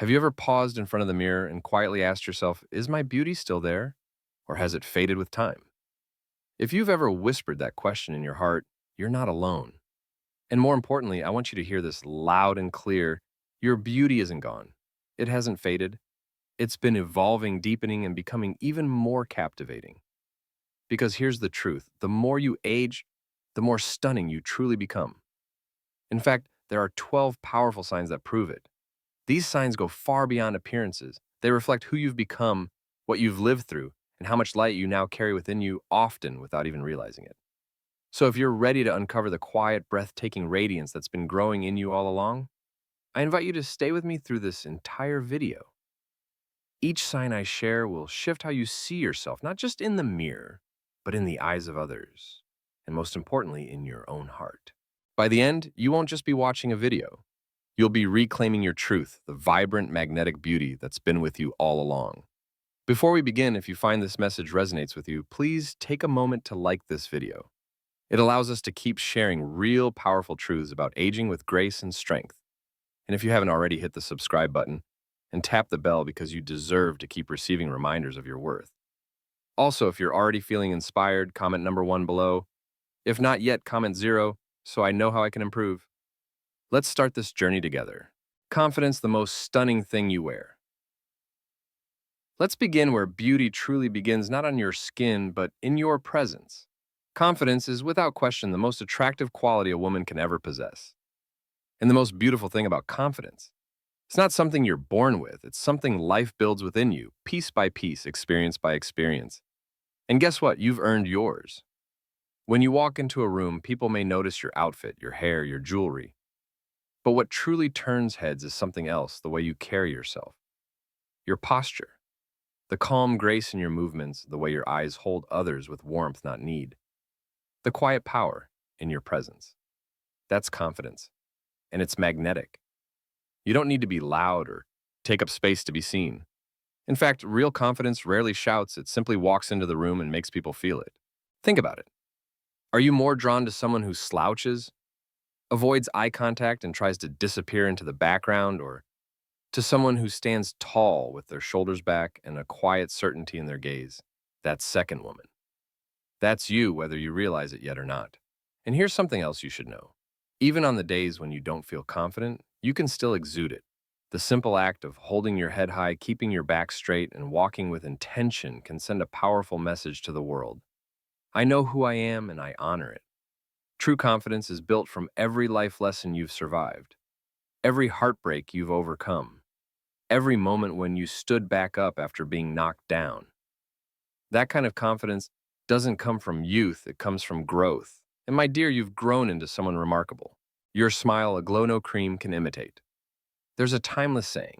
Have you ever paused in front of the mirror and quietly asked yourself, is my beauty still there? Or has it faded with time? If you've ever whispered that question in your heart, you're not alone. And more importantly, I want you to hear this loud and clear. Your beauty isn't gone. It hasn't faded. It's been evolving, deepening, and becoming even more captivating. Because here's the truth. The more you age, the more stunning you truly become. In fact, there are 12 powerful signs that prove it. These signs go far beyond appearances. They reflect who you've become, what you've lived through, and how much light you now carry within you, often without even realizing it. So if you're ready to uncover the quiet, breathtaking radiance that's been growing in you all along, I invite you to stay with me through this entire video. Each sign I share will shift how you see yourself, not just in the mirror, but in the eyes of others, and most importantly, in your own heart. By the end, you won't just be watching a video. You'll be reclaiming your truth, the vibrant, magnetic beauty that's been with you all along. Before we begin, if you find this message resonates with you, please take a moment to like this video. It allows us to keep sharing real, powerful truths about aging with grace and strength. And if you haven't already, hit the subscribe button and tap the bell because you deserve to keep receiving reminders of your worth. Also, if you're already feeling inspired, comment number 1 below. If not yet, comment 0 so I know how I can improve. Let's start this journey together. Confidence, the most stunning thing you wear. Let's begin where beauty truly begins, not on your skin, but in your presence. Confidence is without question the most attractive quality a woman can ever possess. And the most beautiful thing about confidence, it's not something you're born with, it's something life builds within you, piece by piece, experience by experience. And guess what? You've earned yours. When you walk into a room, people may notice your outfit, your hair, your jewelry. But what truly turns heads is something else, the way you carry yourself, your posture, the calm grace in your movements, the way your eyes hold others with warmth, not need, the quiet power in your presence. That's confidence, and it's magnetic. You don't need to be loud or take up space to be seen. In fact, real confidence rarely shouts, it simply walks into the room and makes people feel it. Think about it. Are you more drawn to someone who slouches, avoids eye contact, and tries to disappear into the background, or to someone who stands tall with their shoulders back and a quiet certainty in their gaze? That second woman. That's you, whether you realize it yet or not. And here's something else you should know. Even on the days when you don't feel confident, you can still exude it. The simple act of holding your head high, keeping your back straight, and walking with intention can send a powerful message to the world. I know who I am and I honor it. True confidence is built from every life lesson you've survived, every heartbreak you've overcome, every moment when you stood back up after being knocked down. That kind of confidence doesn't come from youth, it comes from growth. And my dear, you've grown into someone remarkable. Your smile, a glow no cream can imitate. There's a timeless saying,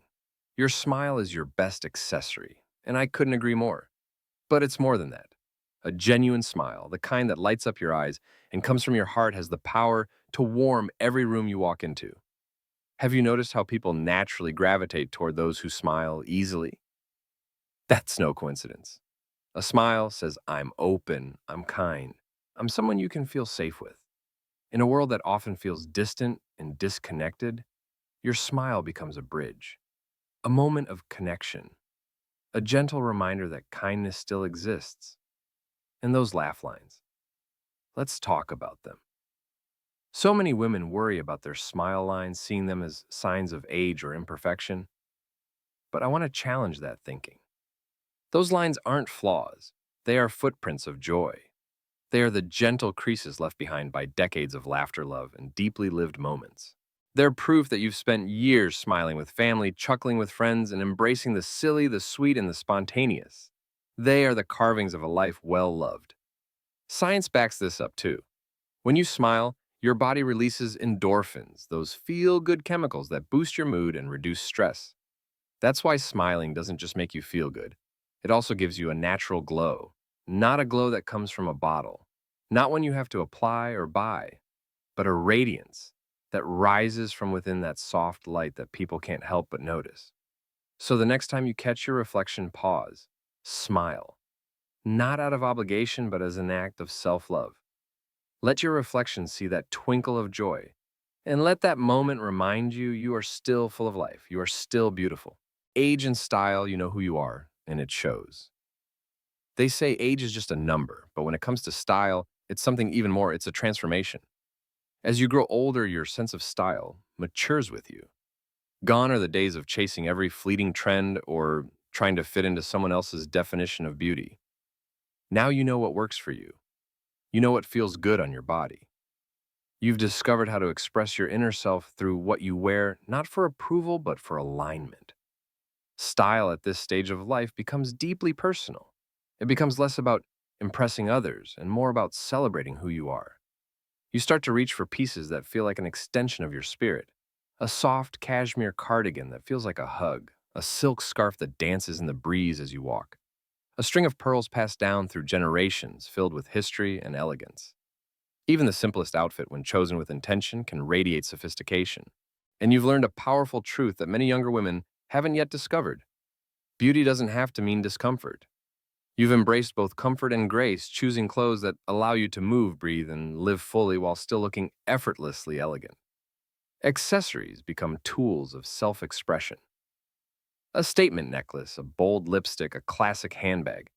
your smile is your best accessory, and I couldn't agree more. But it's more than that. A genuine smile, the kind that lights up your eyes and comes from your heart, has the power to warm every room you walk into. Have you noticed how people naturally gravitate toward those who smile easily? That's no coincidence. A smile says, I'm open, I'm kind, I'm someone you can feel safe with. In a world that often feels distant and disconnected, your smile becomes a bridge, a moment of connection, a gentle reminder that kindness still exists. And those laugh lines, let's talk about them. So many women worry about their smile lines, seeing them as signs of age or imperfection. But I want to challenge that thinking. Those lines aren't flaws, they are footprints of joy. They are the gentle creases left behind by decades of laughter, love, and deeply lived moments. They're proof that you've spent years smiling with family, chuckling with friends, and embracing the silly, the sweet, and the spontaneous. They are the carvings of a life well loved. Science backs this up too. When you smile, your body releases endorphins, those feel-good chemicals that boost your mood and reduce stress. That's why smiling doesn't just make you feel good. It also gives you a natural glow, not a glow that comes from a bottle, not one you have to apply or buy, but a radiance that rises from within, that soft light that people can't help but notice. So the next time you catch your reflection, pause, smile, not out of obligation, but as an act of self-love. Let your reflection see that twinkle of joy, And let that moment remind you you are still full of life. You are still beautiful. Age and style, you know who you are, and it shows. They say age is just a number, but when it comes to style, it's something even more. It's a transformation. As you grow older, your sense of style matures with you. Gone are the days of chasing every fleeting trend or trying to fit into someone else's definition of beauty. Now you know what works for you. You know what feels good on your body. You've discovered how to express your inner self through what you wear, not for approval, but for alignment. Style at this stage of life becomes deeply personal. It becomes less about impressing others and more about celebrating who you are. You start to reach for pieces that feel like an extension of your spirit. A soft cashmere cardigan that feels like a hug, a silk scarf that dances in the breeze as you walk, a string of pearls passed down through generations filled with history and elegance. Even the simplest outfit, when chosen with intention, can radiate sophistication. And you've learned a powerful truth that many younger women haven't yet discovered. Beauty doesn't have to mean discomfort. You've embraced both comfort and grace, choosing clothes that allow you to move, breathe, and live fully while still looking effortlessly elegant. Accessories become tools of self-expression. A statement necklace, a bold lipstick, a classic handbag.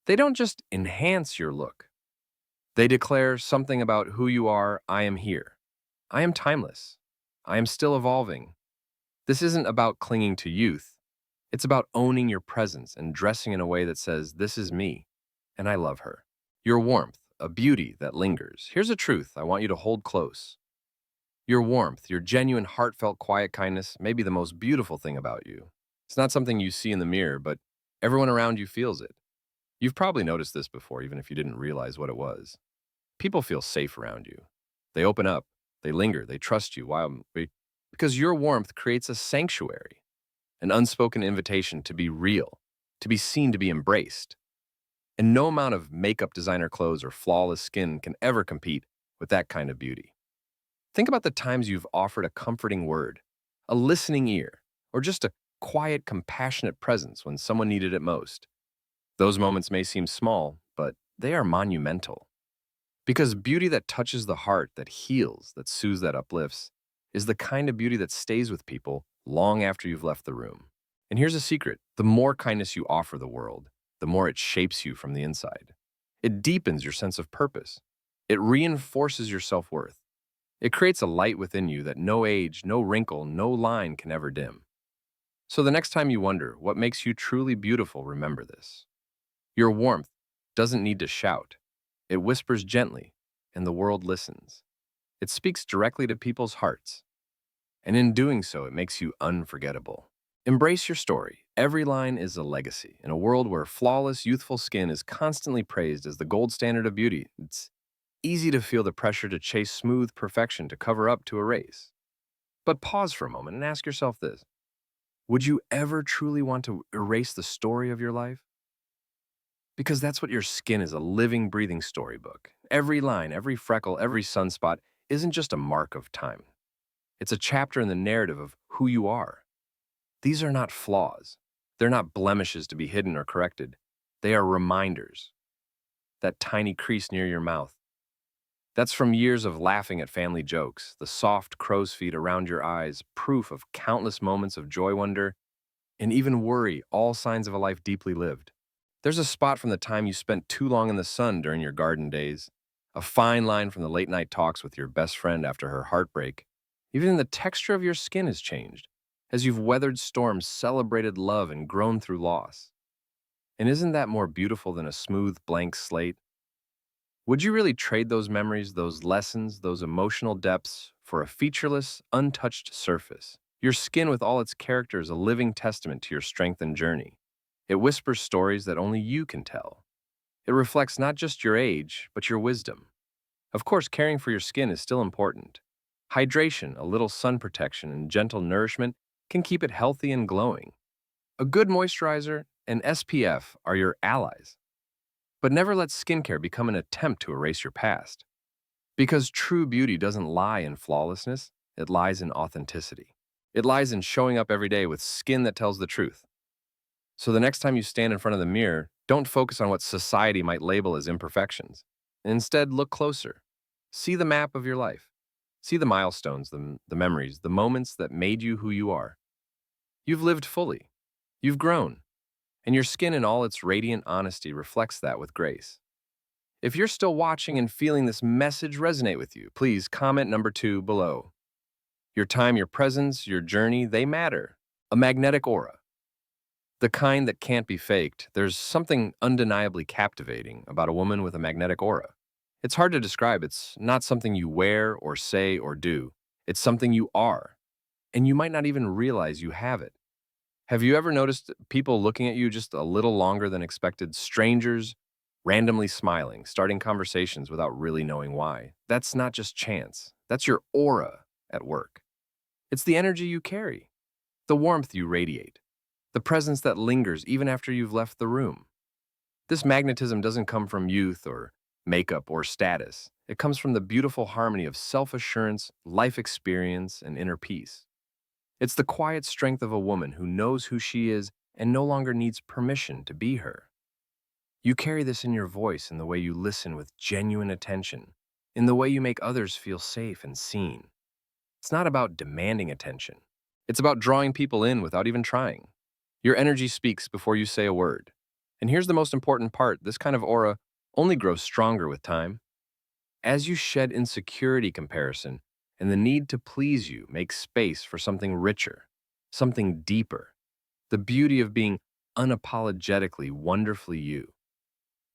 They don't just enhance your look. They declare something about who you are. I am here. I am timeless. I am still evolving. This isn't about clinging to youth. It's about owning your presence and dressing in a way that says, this is me, and I love her. Your warmth, a beauty that lingers. Here's a truth I want you to hold close. Your warmth, your genuine, heartfelt, quiet kindness may be the most beautiful thing about you. It's not something you see in the mirror, but everyone around you feels it. You've probably noticed this before, even if you didn't realize what it was. People feel safe around you. They open up, they linger, they trust you. Because your warmth creates a sanctuary, an unspoken invitation to be real, to be seen, to be embraced. And no amount of makeup, designer clothes, or flawless skin can ever compete with that kind of beauty. Think about the times you've offered a comforting word, a listening ear, or just a quiet, compassionate presence when someone needed it most. Those moments may seem small, but they are monumental. Because beauty that touches the heart, that heals, that soothes, that uplifts, is the kind of beauty that stays with people long after you've left the room. And here's a secret. The more kindness you offer the world, the more it shapes you from the inside. It deepens your sense of purpose. It reinforces your self-worth. It creates a light within you that no age, no wrinkle, no line can ever dim. So the next time you wonder what makes you truly beautiful, remember this. Your warmth doesn't need to shout. It whispers gently, and the world listens. It speaks directly to people's hearts. And in doing so, it makes you unforgettable. Embrace your story. Every line is a legacy. In a world where flawless, youthful skin is constantly praised as the gold standard of beauty, it's easy to feel the pressure to chase smooth perfection, to cover up, to erase. But pause for a moment and ask yourself this. Would you ever truly want to erase the story of your life? Because that's what your skin is, a living, breathing storybook. Every line, every freckle, every sunspot isn't just a mark of time. It's a chapter in the narrative of who you are. These are not flaws. They're not blemishes to be hidden or corrected. They are reminders. That tiny crease near your mouth, that's from years of laughing at family jokes, the soft crow's feet around your eyes, proof of countless moments of joy, wonder, and even worry, all signs of a life deeply lived. There's a spot from the time you spent too long in the sun during your garden days, a fine line from the late night talks with your best friend after her heartbreak. Even the texture of your skin has changed, as you've weathered storms, celebrated love, and grown through loss. And isn't that more beautiful than a smooth, blank slate? Would you really trade those memories, those lessons, those emotional depths for a featureless, untouched surface? Your skin, with all its character, is a living testament to your strength and journey. It whispers stories that only you can tell. It reflects not just your age, but your wisdom. Of course, caring for your skin is still important. Hydration, a little sun protection, and gentle nourishment can keep it healthy and glowing. A good moisturizer and SPF are your allies. But never let skincare become an attempt to erase your past. Because true beauty doesn't lie in flawlessness, it lies in authenticity. It lies in showing up every day with skin that tells the truth. So the next time you stand in front of the mirror, don't focus on what society might label as imperfections. Instead, look closer. See the map of your life. See the milestones, the memories, the moments that made you who you are. You've lived fully. You've grown. And your skin in all its radiant honesty reflects that with grace. If you're still watching and feeling this message resonate with you, please comment number 2 below. Your time, your presence, your journey, they matter. A magnetic aura. The kind that can't be faked. There's something undeniably captivating about a woman with a magnetic aura. It's hard to describe. It's not something you wear or say or do. It's something you are. And you might not even realize you have it. Have you ever noticed people looking at you just a little longer than expected? Strangers randomly smiling, starting conversations without really knowing why. That's not just chance. That's your aura at work. It's the energy you carry, the warmth you radiate, the presence that lingers even after you've left the room. This magnetism doesn't come from youth or makeup or status. It comes from the beautiful harmony of self-assurance, life experience, and inner peace. It's the quiet strength of a woman who knows who she is and no longer needs permission to be her. You carry this in your voice, in the way you listen with genuine attention, in the way you make others feel safe and seen. It's not about demanding attention. It's about drawing people in without even trying. Your energy speaks before you say a word. And here's the most important part: this kind of aura only grows stronger with time. As you shed insecurity, comparison, and the need to please, you make space for something richer, something deeper, the beauty of being unapologetically wonderfully you.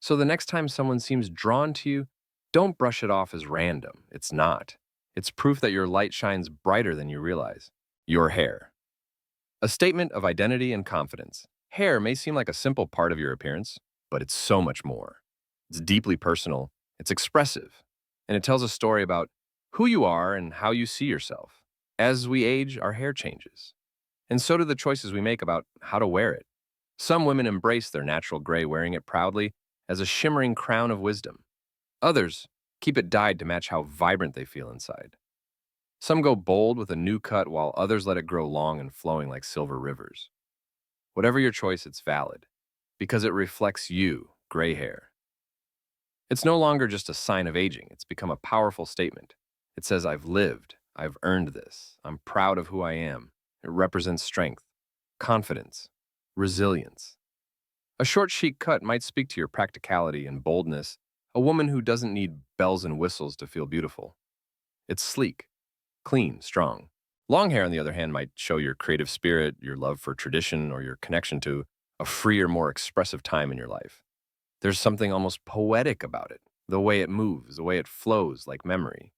So the next time someone seems drawn to you, don't brush it off as random. It's not. It's proof that your light shines brighter than you realize. Your hair. A statement of identity and confidence. Hair may seem like a simple part of your appearance, but it's so much more. It's deeply personal, it's expressive, and it tells a story about who you are and how you see yourself. As we age, our hair changes, and so do the choices we make about how to wear it. Some women embrace their natural gray, wearing it proudly as a shimmering crown of wisdom. Others keep it dyed to match how vibrant they feel inside. Some go bold with a new cut, while others let it grow long and flowing like silver rivers. Whatever your choice, it's valid, because it reflects you, gray hair. It's no longer just a sign of aging, it's become a powerful statement. It says, I've lived, I've earned this, I'm proud of who I am. It represents strength, confidence, resilience. A short, chic cut might speak to your practicality and boldness, a woman who doesn't need bells and whistles to feel beautiful. It's sleek, clean, strong. Long hair, on the other hand, might show your creative spirit, your love for tradition, or your connection to a freer, more expressive time in your life. There's something almost poetic about it, the way it moves, the way it flows like memory.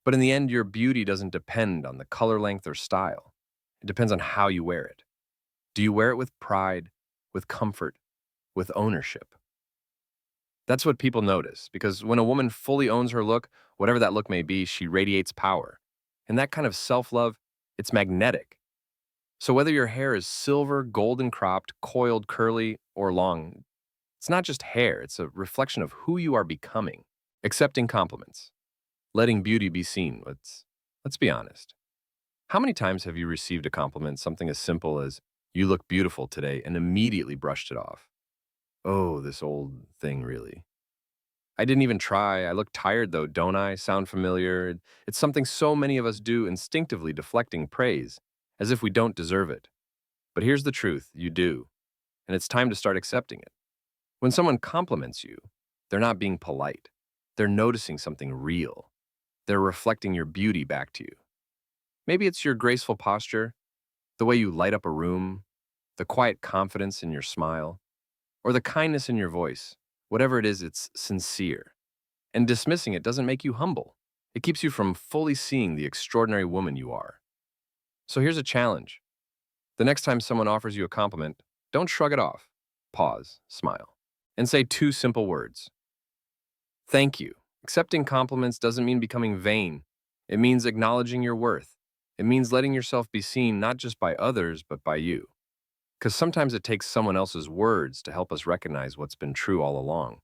But in the end, your beauty doesn't depend on the color, length, or style. It depends on how you wear it. Do you wear it with pride, with comfort, with ownership? That's what people notice, because when a woman fully owns her look, whatever that look may be, she radiates power. And that kind of self-love, it's magnetic. So whether your hair is silver, golden cropped, coiled, curly, or long, it's not just hair, it's a reflection of who you are becoming. Accepting compliments, letting beauty be seen. Let's be honest. How many times have you received a compliment, something as simple as, you look beautiful today, and immediately brushed it off? Oh, this old thing, really. I didn't even try. I look tired, though, don't I? Sound familiar? It's something so many of us do, instinctively deflecting praise, as if we don't deserve it. But here's the truth: you do. And it's time to start accepting it. When someone compliments you, they're not being polite. They're noticing something real. They're reflecting your beauty back to you. Maybe it's your graceful posture, the way you light up a room, the quiet confidence in your smile, or the kindness in your voice. Whatever it is, it's sincere. And dismissing it doesn't make you humble. It keeps you from fully seeing the extraordinary woman you are. So here's a challenge. The next time someone offers you a compliment, don't shrug it off. Pause, smile, and say 2 simple words. Thank you. Accepting compliments doesn't mean becoming vain. It means acknowledging your worth. It means letting yourself be seen not just by others, but by you. Because sometimes it takes someone else's words to help us recognize what's been true all along.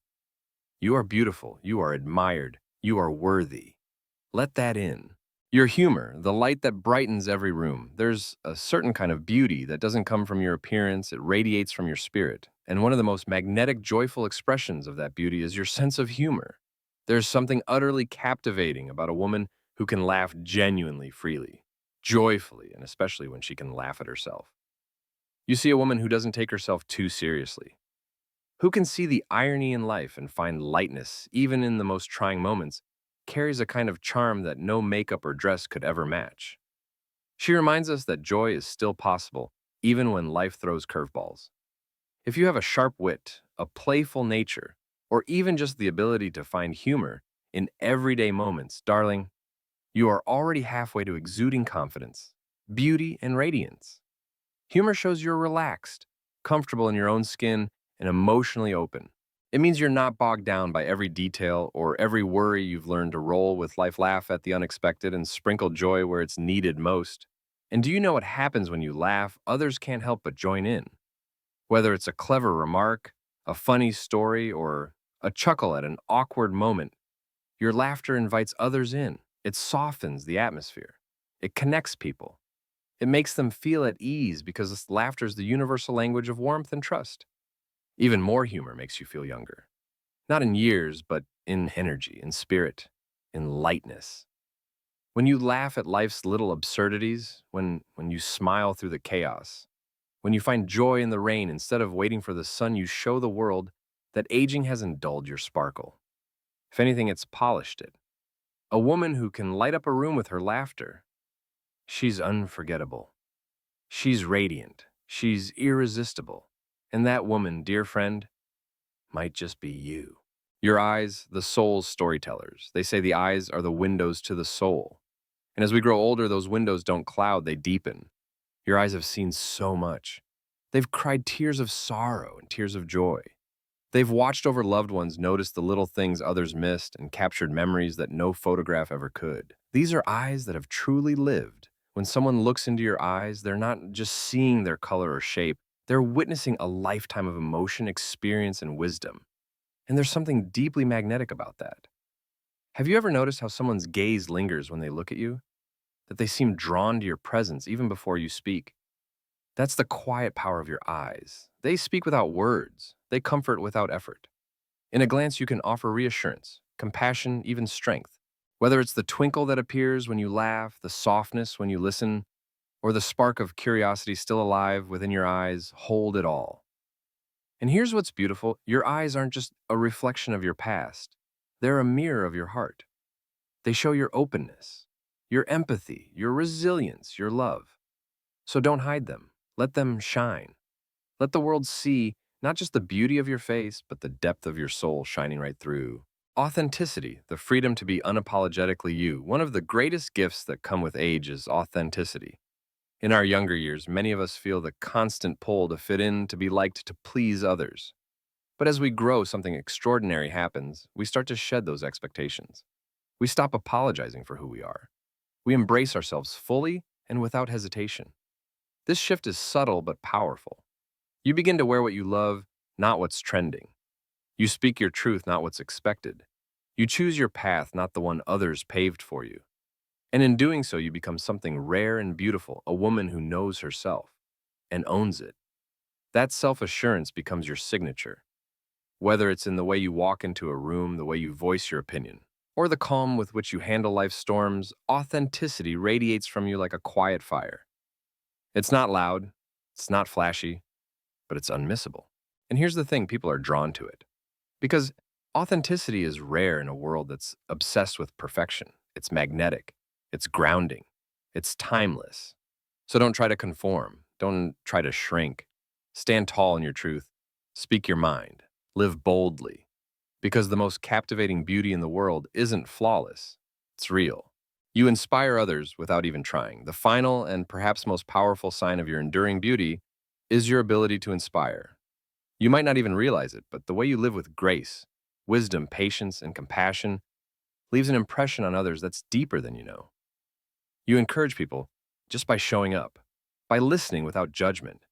You are beautiful, you are admired, you are worthy. Let that in. Your humor, the light that brightens every room. There's a certain kind of beauty that doesn't come from your appearance, it radiates from your spirit. And one of the most magnetic, joyful expressions of that beauty is your sense of humor. There's something utterly captivating about a woman who can laugh genuinely freely, joyfully, and especially when she can laugh at herself. You see a woman who doesn't take herself too seriously, who can see the irony in life and find lightness even in the most trying moments, carries a kind of charm that no makeup or dress could ever match. She reminds us that joy is still possible, even when life throws curveballs. If you have a sharp wit, a playful nature, or even just the ability to find humor in everyday moments, darling, you are already halfway to exuding confidence, beauty, and radiance. Humor shows you're relaxed, comfortable in your own skin, and emotionally open. It means you're not bogged down by every detail or every worry. You've learned to roll with life, laugh at the unexpected, and sprinkle joy where it's needed most. And do you know what happens when you laugh? Others can't help but join in. Whether it's a clever remark, a funny story, or a chuckle at an awkward moment, your laughter invites others in. It softens the atmosphere. It connects people. It makes them feel at ease because laughter is the universal language of warmth and trust. Even more humor makes you feel younger. Not in years, but in energy, in spirit, in lightness. When you laugh at life's little absurdities, when you smile through the chaos, when you find joy in the rain instead of waiting for the sun, you show the world that aging hasn't dulled your sparkle. If anything, it's polished it. A woman who can light up a room with her laughter, she's unforgettable. She's radiant. She's irresistible. And that woman, dear friend, might just be you. Your eyes, the soul's storytellers. They say the eyes are the windows to the soul. And as we grow older, those windows don't cloud, they deepen. Your eyes have seen so much. They've cried tears of sorrow and tears of joy. They've watched over loved ones, noticed the little things others missed, and captured memories that no photograph ever could. These are eyes that have truly lived. When someone looks into your eyes, they're not just seeing their color or shape, they're witnessing a lifetime of emotion, experience, and wisdom. And there's something deeply magnetic about that. Have you ever noticed how someone's gaze lingers when they look at you? That they seem drawn to your presence even before you speak? That's the quiet power of your eyes. They speak without words. They comfort without effort. In a glance, you can offer reassurance, compassion, even strength. Whether it's the twinkle that appears when you laugh, the softness when you listen, or the spark of curiosity still alive within your eyes, hold it all. And here's what's beautiful. Your eyes aren't just a reflection of your past. They're a mirror of your heart. They show your openness, your empathy, your resilience, your love. So don't hide them. Let them shine. Let the world see not just the beauty of your face, but the depth of your soul shining right through. Authenticity, the freedom to be unapologetically you. One of the greatest gifts that come with age is authenticity. In our younger years, many of us feel the constant pull to fit in, to be liked, to please others. But as we grow, something extraordinary happens. We start to shed those expectations. We stop apologizing for who we are. We embrace ourselves fully and without hesitation. This shift is subtle but powerful. You begin to wear what you love, not what's trending. You speak your truth, not what's expected. You choose your path, not the one others paved for you. And in doing so, you become something rare and beautiful, a woman who knows herself and owns it. That self-assurance becomes your signature. Whether it's in the way you walk into a room, the way you voice your opinion, or the calm with which you handle life's storms, authenticity radiates from you like a quiet fire. It's not loud, it's not flashy, but it's unmissable. And here's the thing, people are drawn to it. Because authenticity is rare in a world that's obsessed with perfection. It's magnetic, it's grounding, it's timeless. So don't try to conform, don't try to shrink. Stand tall in your truth, speak your mind, live boldly. Because the most captivating beauty in the world isn't flawless, it's real. You inspire others without even trying. The final and perhaps most powerful sign of your enduring beauty is your ability to inspire. You might not even realize it, but the way you live with grace, wisdom, patience, and compassion leaves an impression on others that's deeper than you know. You encourage people just by showing up, by listening without judgment,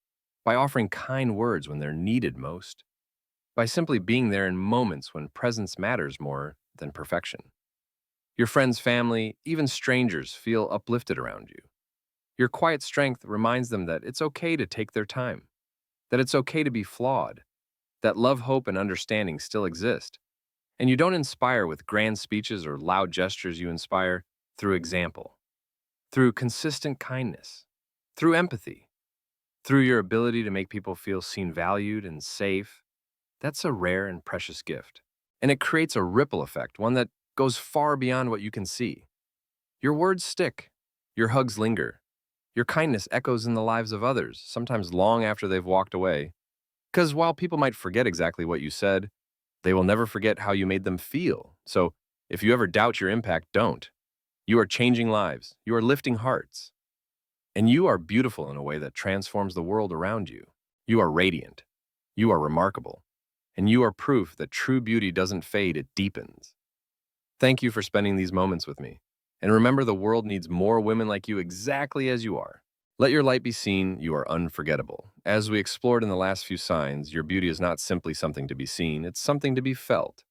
by offering kind words when they're needed most, by simply being there in moments when presence matters more than perfection. Your friends, family, even strangers feel uplifted around you. Your quiet strength reminds them that it's okay to take their time, that it's okay to be flawed, that love, hope, and understanding still exist. And you don't inspire with grand speeches or loud gestures, you inspire through example, through consistent kindness, through empathy, through your ability to make people feel seen, valued, and safe. That's a rare and precious gift. And it creates a ripple effect, one that goes far beyond what you can see. Your words stick, your hugs linger, your kindness echoes in the lives of others, sometimes long after they've walked away. Because while people might forget exactly what you said, they will never forget how you made them feel. So if you ever doubt your impact, don't. You are changing lives, you are lifting hearts, and you are beautiful in a way that transforms the world around you. You are radiant, you are remarkable, and you are proof that true beauty doesn't fade, it deepens. Thank you for spending these moments with me. And remember, the world needs more women like you exactly as you are. Let your light be seen, you are unforgettable. As we explored in the last few signs, your beauty is not simply something to be seen, it's something to be felt.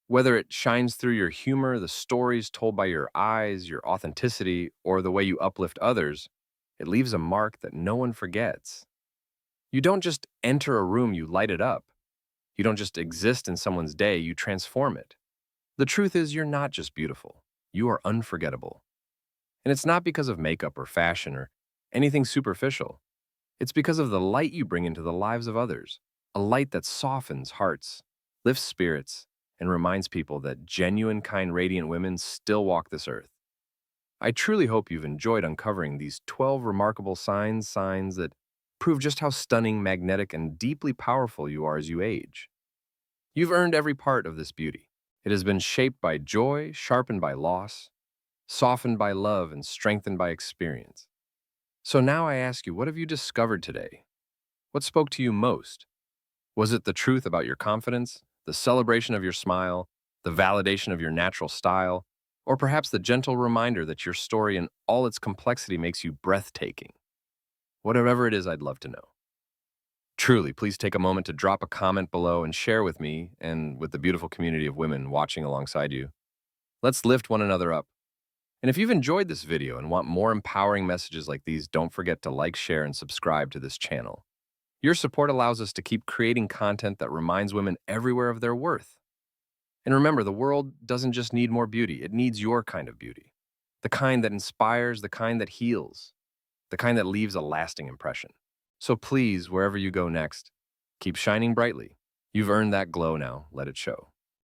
Whether it shines through your humor, the stories told by your eyes, your authenticity, or the way you uplift others, it leaves a mark that no one forgets. You don't just enter a room, you light it up. You don't just exist in someone's day, you transform it. The truth is, you're not just beautiful, you are unforgettable. And it's not because of makeup or fashion or anything superficial. It's because of the light you bring into the lives of others, a light that softens hearts, lifts spirits, and reminds people that genuine, kind, radiant women still walk this earth. I truly hope you've enjoyed uncovering these 12 remarkable signs that prove just how stunning, magnetic, and deeply powerful you are as you age. You've earned every part of this beauty. It has been shaped by joy, sharpened by loss, softened by love, and strengthened by experience. So now I ask you, what have you discovered today? What spoke to you most? Was it the truth about your confidence, the celebration of your smile, the validation of your natural style, or perhaps the gentle reminder that your story in all its complexity makes you breathtaking? Whatever it is, I'd love to know. Truly, please take a moment to drop a comment below and share with me and with the beautiful community of women watching alongside you. Let's lift one another up. And if you've enjoyed this video and want more empowering messages like these, don't forget to like, share, and subscribe to this channel. Your support allows us to keep creating content that reminds women everywhere of their worth. And remember, the world doesn't just need more beauty, it needs your kind of beauty. The kind that inspires, the kind that heals, the kind that leaves a lasting impression. So please, wherever you go next, keep shining brightly. You've earned that glow now, let it show.